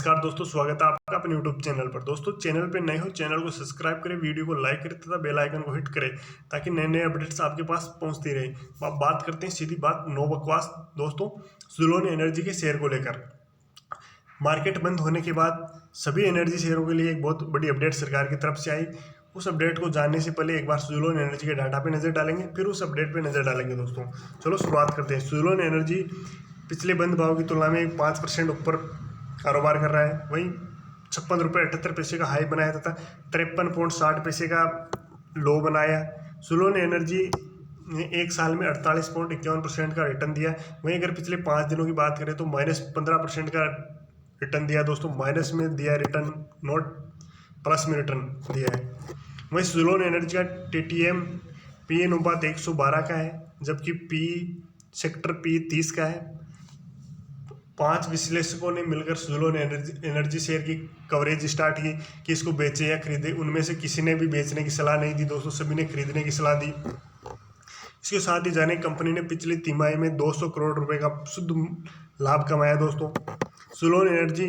नमस्कार दोस्तों, स्वागत है आपका अपने यूट्यूब चैनल पर। दोस्तों, चैनल पे नए हो चैनल को सब्सक्राइब करें, वीडियो को लाइक करें तथा बेल आइकन को हिट करें ताकि नए नए अपडेट्स आपके पास पहुंचती रहे। अब बात करते हैं सीधी बात, नो बकवास दोस्तों, सुज़लोन एनर्जी के शेयर को लेकर। मार्केट बंद होने के बाद सभी एनर्जी शेयरों के लिए एक बहुत बड़ी अपडेट सरकार की तरफ से आई। उस अपडेट को जानने से पहले एक बार सुज़लोन एनर्जी के डाटा पे नज़र डालेंगे, फिर उस अपडेट पे नज़र डालेंगे। दोस्तों चलो शुरुआत करते हैं। सुज़लोन एनर्जी पिछले बंद भाव की तुलना में 5% ऊपर कारोबार कर रहा है। वहीं 56 रुपये 78 पैसे का हाई बनाया तथा 53.60 पैसे का लो बनाया। सुज़लोन एनर्जी ने एक साल में 48.51% का रिटर्न दिया। वहीं अगर पिछले 5 दिनों की बात करें तो -15% का रिटर्न दिया। दोस्तों माइनस में दिया रिटर्न, नोट प्लस में रिटर्न दिया है। वहीं सुज़लोन एनर्जी का TTM PE अनुपात 112 का है, जबकि सेक्टर PE 30 का है। 5 विश्लेषकों ने मिलकर सुज़लोन एनर्जी शेयर की कवरेज स्टार्ट की कि इसको बेचे या खरीदे। उनमें से किसी ने भी बेचने की सलाह नहीं दी दोस्तों, सभी ने खरीदने की सलाह दी। इसके साथ ही जाने कंपनी ने पिछली तिमाही में 200 करोड़ रुपए का शुद्ध लाभ कमाया। दोस्तों सुज़लोन एनर्जी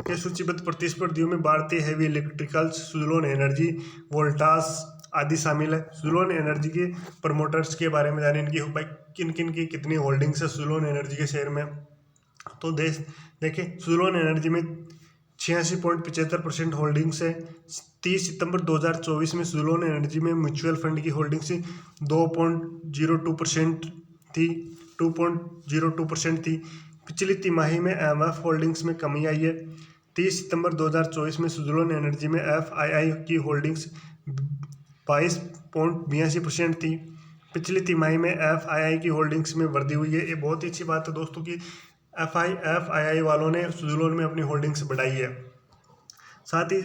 के सूचीबद्ध प्रतिस्पर्धियों में भारतीय heavy electricals, Suzlon energy, Voltas आदि शामिल है। सुज़लोन एनर्जी के प्रमोटर्स के बारे में जाने, इनकी भाई किन किन की कितनी होल्डिंग्स है सुज़लोन एनर्जी के शेयर में। तो देखें सुज़लोन एनर्जी में 86.75% होल्डिंग्स है। 30 सितंबर 2024 में सुज़लोन एनर्जी में म्यूचुअल फंड की होल्डिंग्स 2.02% थी 2.02% थी। पिछली तिमाही में MF होल्डिंग्स में कमी आई है। 30 सितंबर 2024 में सुज़लोन एनर्जी में FII की होल्डिंग्स 22.82% थी। पिछली तिमाही में FII की होल्डिंग्स में वृद्धि हुई है। ये बहुत ही अच्छी बात है दोस्तों कि FII वालों ने सुज़लोन में अपनी होल्डिंग्स बढ़ाई है। साथ ही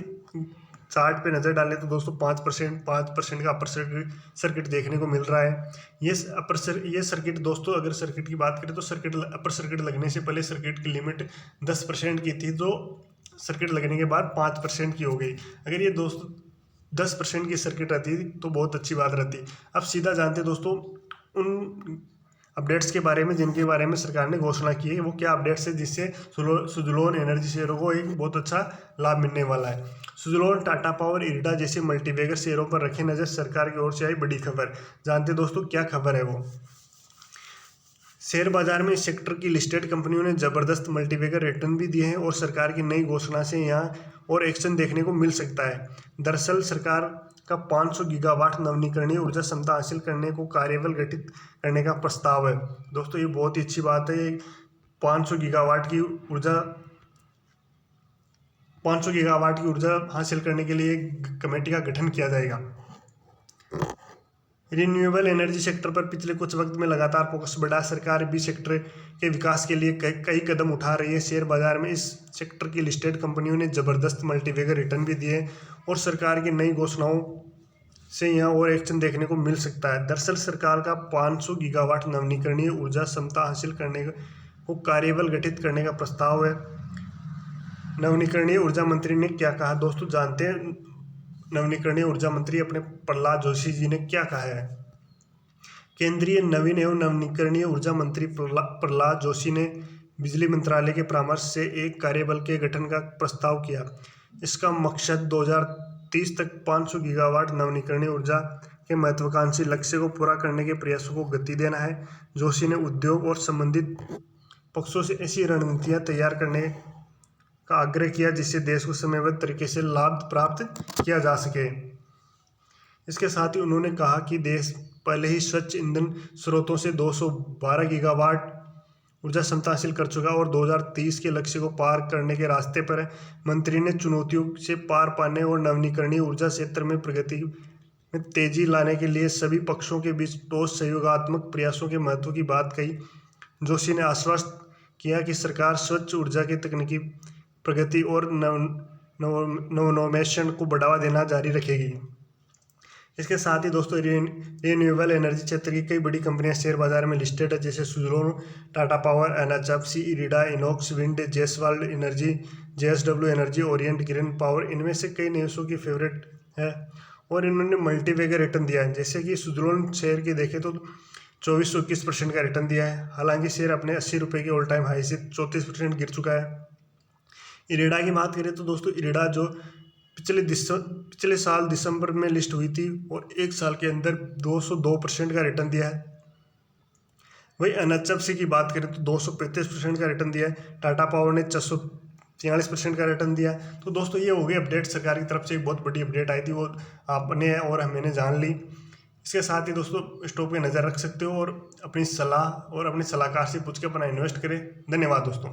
चार्ट पे नज़र डालें तो दोस्तों 5% का अपर सर्किट देखने को मिल रहा है। ये सर्किट दोस्तों, अगर सर्किट की बात करें तो अपर सर्किट लगने से पहले सर्किट की लिमिट 10% की थी, जो सर्किट लगने के बाद 5% की हो गई। अगर ये दोस्तों 10% की सर्किट रहती तो बहुत अच्छी बात रहती। अब सीधा जानते दोस्तों उन अपडेट्स के बारे में जिनके बारे में सरकार ने घोषणा की है। वो क्या अपडेट्स है जिससे सुज़लोन एनर्जी शेयरों को एक बहुत अच्छा लाभ मिलने वाला है। सुज़लोन, टाटा पावर, इरिडा जैसे मल्टीबैगर शेयरों पर रखे नज़र, सरकार की ओर से आई बड़ी खबर। जानते दोस्तों क्या खबर है वो। शेयर बाजार में इस सेक्टर की लिस्टेड कंपनियों ने जबरदस्त मल्टीबैगर रिटर्न भी दिए हैं और सरकार की नई घोषणा से यहाँ और एक्शन देखने को मिल सकता है। दरअसल सरकार का 500 गीगावाट नवीकरणीय ऊर्जा क्षमता हासिल करने को कार्यबल गठित करने का प्रस्ताव है। दोस्तों ये बहुत ही अच्छी बात है। 500 गीगावाट की ऊर्जा हासिल करने के लिए कमेटी का गठन किया जाएगा। रिन्यूएबल एनर्जी सेक्टर पर पिछले कुछ वक्त में लगातार फोकस बढ़ा। सरकार भी सेक्टर के विकास के लिए कई कदम उठा रही है। शेयर बाजार में इस सेक्टर की लिस्टेड कंपनियों ने जबरदस्त मल्टीबैगर रिटर्न भी दिए और सरकार की नई घोषणाओं से यहाँ और एक्शन देखने को मिल सकता है। दरअसल सरकार का 500 गीगावाट नवीकरणीय ऊर्जा क्षमता हासिल करने को कार्यबल गठित करने का प्रस्ताव है। नवीकरणीय ऊर्जा मंत्री ने क्या कहा दोस्तों, जानते हैं नवीकरणीय ऊर्जा मंत्री अपने प्रहलाद जोशी जी ने क्या कहा है। केंद्रीय नवीन एवं नवीकरणीय ऊर्जा मंत्री प्रहलाद जोशी ने बिजली मंत्रालय के परामर्श से एक कार्यबल के गठन का प्रस्ताव किया। इसका मकसद 2030 तक 500 गीगावाट नवीकरणीय ऊर्जा के महत्वाकांक्षी लक्ष्य को पूरा करने के प्रयासों को गति देना है। जोशी ने उद्योग और संबंधित पक्षों से ऐसी रणनीतियां तैयार करने का आग्रह किया जिससे देश को समयबद्ध तरीके से लाभ प्राप्त किया जा सके। इसके साथ ही उन्होंने कहा कि देश पहले ही स्वच्छ ईंधन स्रोतों से 212 गीगावाट ऊर्जा क्षमता हासिल कर चुका और 2030 के लक्ष्य को पार करने के रास्ते पर है। मंत्री ने चुनौतियों से पार पाने और नवीकरणीय ऊर्जा क्षेत्र में प्रगति में तेजी लाने के लिए सभी पक्षों के बीच ठोस सहयोगात्मक प्रयासों के महत्व की बात कही। जोशी ने आश्वस्त किया कि सरकार स्वच्छ ऊर्जा की तकनीकी प्रगति और नवोन्मेषण को बढ़ावा देना जारी रखेगी। इसके साथ ही दोस्तों रिन्यूएबल एनर्जी क्षेत्र की कई बड़ी कंपनियां शेयर बाजार में लिस्टेड है, जैसे Suzlon, Tata power, NHFC, IREDA, Inox wind, Jaiswal energy, JSW energy, Orient Green Power. इनमें से कई निवेशकों की फेवरेट है और इन्होंने मल्टीबैगर रिटर्न दिया है। जैसे कि सुज़लोन शेयर की देखें तो 2421% का रिटर्न दिया है। हालांकि शेयर अपने 80 रुपये के ऑल टाइम हाई से 34% गिर चुका है। इरेडा की बात करें तो दोस्तों इरेडा जो पिछले साल दिसंबर में लिस्ट हुई थी और एक साल के अंदर 202% का रिटर्न दिया है। वही एनएचएफसी की बात करें तो 235% का रिटर्न दिया है। टाटा पावर ने 443% का रिटर्न दिया। तो दोस्तों ये हो गई अपडेट, सरकार की तरफ से एक बहुत बड़ी अपडेट आई थी, वो आपने और मैंने जान ली। इसके साथ ही दोस्तों स्टॉक पे नज़र रख सकते हो और अपनी सलाह और अपने सलाहकार से पूछ के अपना इन्वेस्ट करें। धन्यवाद दोस्तों।